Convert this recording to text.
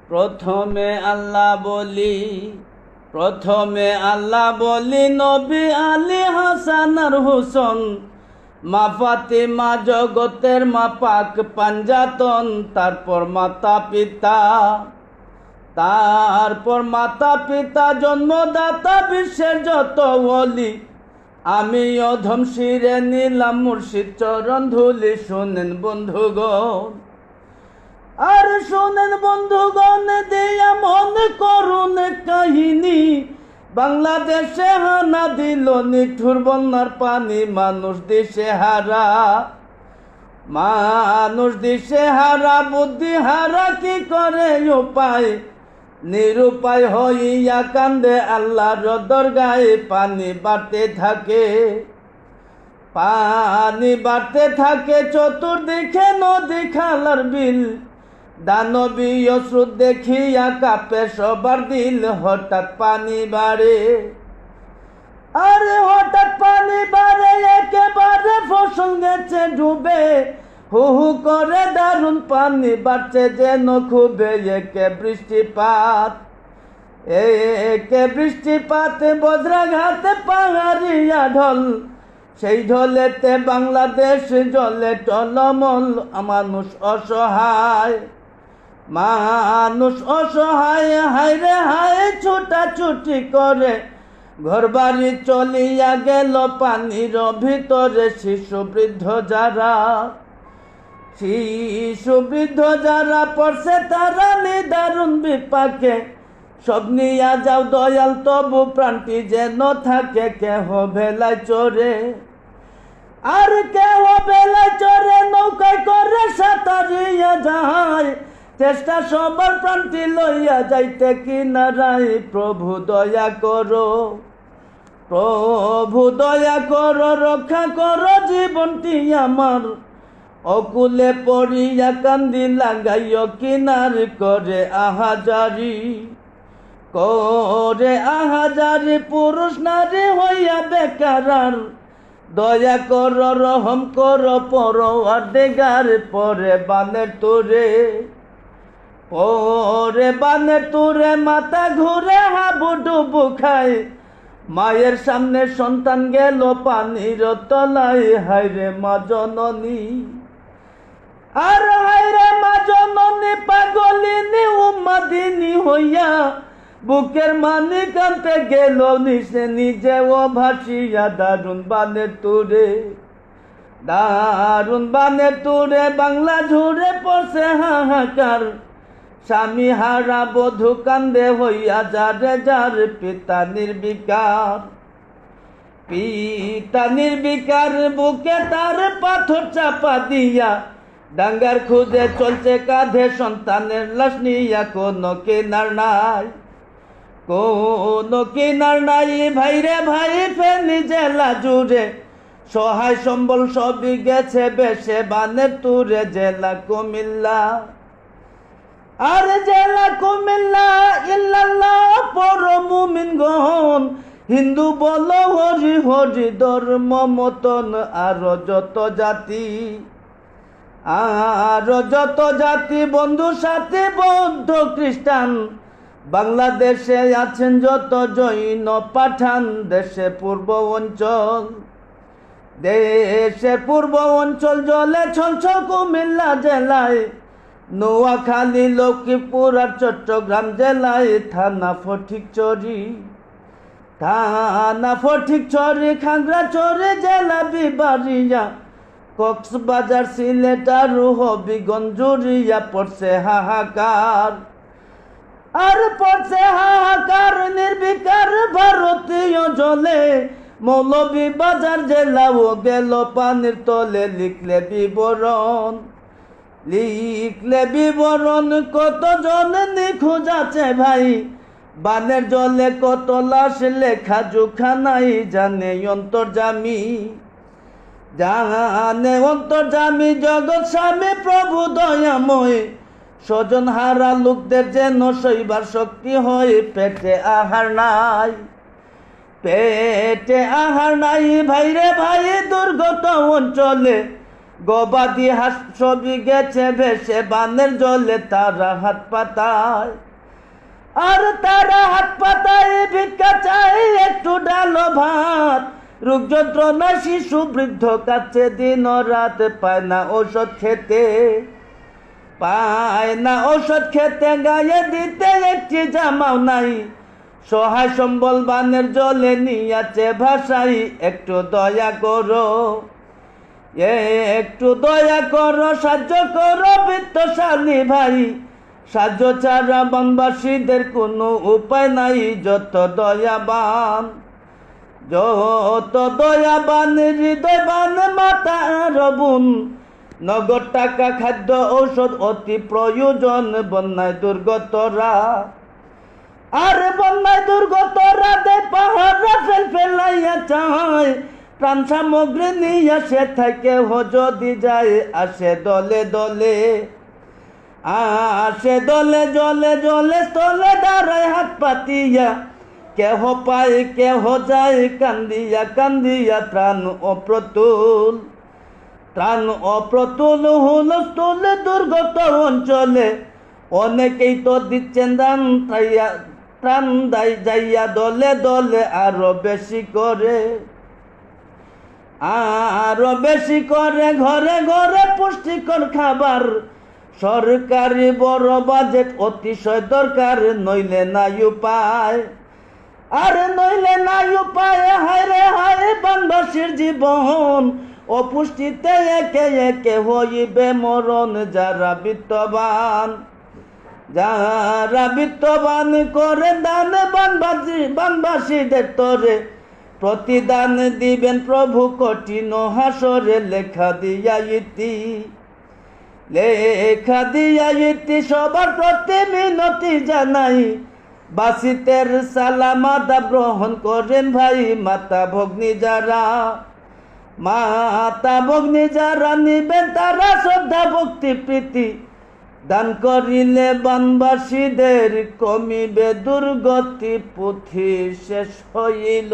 প্রথমে আল্লাহ বলি নবী আলী হাসান আর হুসন, মা ফাতিমা জগতের মা পাক পাঞ্জাতন। তারপর মাতা পিতা জন্মদাতা বিশ্বের যত ওলি। আমি অধম শিরে নিলাম মুর্শিদ চরণ ধুলি। শোনেন বন্ধুগণ দিয়া মনে করুন কাহিনী। বাংলাদেশে হানা দিল নিঠুর বন্যার পানি। মানুষ দিশে হারা বুদ্ধি হারা কি করে উপায়। নিরুপায় হইয়া কান্দে আল্লাহর দরগায়। পানি বাড়তে থাকে চতুর্দিকে নদী খালার বিল। দানবীয় স্রোত দেখিয়া কাঁপে সবার দিল। হঠাৎ পানি বাড়ে একেবারে ফসল গেছে ডুবে। হু হু করে দারুণ পানি বাড়ছে যেন খুবে। একে বৃষ্টিপাত বজ্রাঘাতে পাহাড়িয়া ঢল। সেই ঢলেতে বাংলাদেশ জলে টলমল। মানুষ অসহায় হায়রে হায় ছুটাছুটি করে। ঘরবাড়ি চলিয়া গেল পানির ভিতরে। শিশু বৃদ্ধ যারা পড়ছে তারা নিদারুণ বিপাকে। সব নিয়া যাও দয়াল তবু প্রাণটি যেন থাকে। কেহ ভেলায় চড়ে নৌকায় করে সাঁতারিয়া যায়। চেষ্টা সবার প্রাণটি লইয়া যাইতে কিনারায়। প্রভু দয়া করো রক্ষা করো জীবনটি আমার। অকুলে পড়িয়া কান্দি লাগাইও কিনার করে আহাজারি পুরুষ নারী হইয়া বেকার। দয়া কর রহম কর পরওয়ারদিগার। পরে বানের তুরে মাথা ঘুরে হাবুডুবু খায়। মায়ের সামনে সন্তান গেল পানির তলায়। হায়রে মা জননী পাগলিনী উম্মাদিনী হইয়া। বুকের মানি কাঁদতে গেল নিজেও ভাসিয়া। দারুণ বানের তুরে বাংলা ঝুড়ে পড়ছে হাহাকার। স্বামী হারা বধূ কান্দে হইয়া যার পিতা নির্বিকার। বুকে তার পাথর চাপা দিয়া ডাঙ্গার খুঁজে চলছে কাঁধে সন্তানের লাশ নিয়া। কোনো কিনার নাই ভাইরে ভাই ফেনি জেলা জুড়ে। সহায় সম্বল সবই গেছে বেশে বানের তুরে। জেলা কুমিল্লা ইল্লাল্লাহ পর মুমিন গহন। হিন্দু বল হরি হরি ধর্ম মতন। আরো যত জাতি বন্ধু সাথে বৌদ্ধ খ্রিস্টান। বাংলাদেশে আছেন যত জৈন পাঠান। দেশের পূর্ব অঞ্চল জলে ছলছল কুমিল্লা জেলায়। নোয়াখালী লক্ষ্মীপুর আর চট্টগ্রাম জেলায়। থানা ফটিকছড়ি খাগড়াছড়ি জেলা বিবাড়িয়া। কক্সবাজার সিলেট আর হবিগঞ্জ জুড়িয়া। পড়ছে হাহাকার নির্বিকার ভারতীয় জলে। মৌলভীবাজার জেলাও গেল পানির তলে। লিখলে বিবরণ কত জন নিখোঁজ আছে ভাই। বানের জলে কত লাশ লেখা জোখা নাই। জানে অন্তর্যামী জগৎ স্বামী প্রভু দয়াময়। স্বজন হারা লোকদের যেন সইবার শক্তি হয়। পেটে আহার নাই ভাইরে ভাই দুর্গত অঞ্চলে। গবাদি হাঁস ছবি গেছে ভেসে বানের জলে তারা হাত পাতায়, আর তারা হাত পাতায় ভিক্ষা চাই একটু ডালো ভাত। রোগ যন্ত্রণা শিশু বৃদ্ধ কাছে দিন রাত পায় না ঔষধ খেতে, পায় না ঔষধ খেতে, গায়ে দিতে একটি জামাও নাই। সহায় সম্বল বানের জলে নিয়াছে ভাষাই, একটু দয়া করো, একটু দয়া করো, সাহায্য করো বিত্তশালী ভাই। সাহায্য ছাড়া বনবাসীদের কোনো উপায় নাই। যত দয়াবান হৃদয়বান মাতা রবুন, নগদ টাকা খাদ্য ঔষধ অতি প্রয়োজন বন্যায় দুর্গতরা। আর বন্যায় দুর্গতরা দে পাহাড় ফেলাইয়া চায়, প্রাণ সামগ্রী নিয়ে সে থেকে যদি যায়। আসে দলে দলে, আসে দলে জলে জলে স্থলে দাঁড়ায় হাত পাতিয়া। কেহ পায় কেহ যায় কান্দিয়া কান্দিয়া, ত্রাণ অপ্রতুল, ত্রাণ অপ্রতুল হুলস্থুল দুর্গত অঞ্চলে। অনেকেই তো দিচ্ছেন দান, ত্রাণ দায় যাইয়া দলে দলে আরো বেশি করে, আরো বেশি করে। ঘরে ঘরে পুষ্টিকর খাবার, সরকারি বড় বাজেট অতিশয় দরকার, নইলে নাই উপায়, আর নইলে নাই উপায়। হায় রে হায় বানবাসীর জীবন, অপুষ্টিতে একে একে হইবে মরণ। যারা বিত্তবান করে দান বানবাসীদের তরে, প্রতিদান দিবেন প্রভু কঠিন হাসরে। লেখা দিয়া ইতি সবার প্রতি মিনতি জানাই। বাসিতের সালামাত গ্রহণ করেন ভাই। মাতা ভগ্নী যারা নিবেন তারা শ্রদ্ধা ভক্তি প্রীতি। দান করিলে বানবাসীদের কমিবে দুর্গতি, পুঁথি শেষ হইল।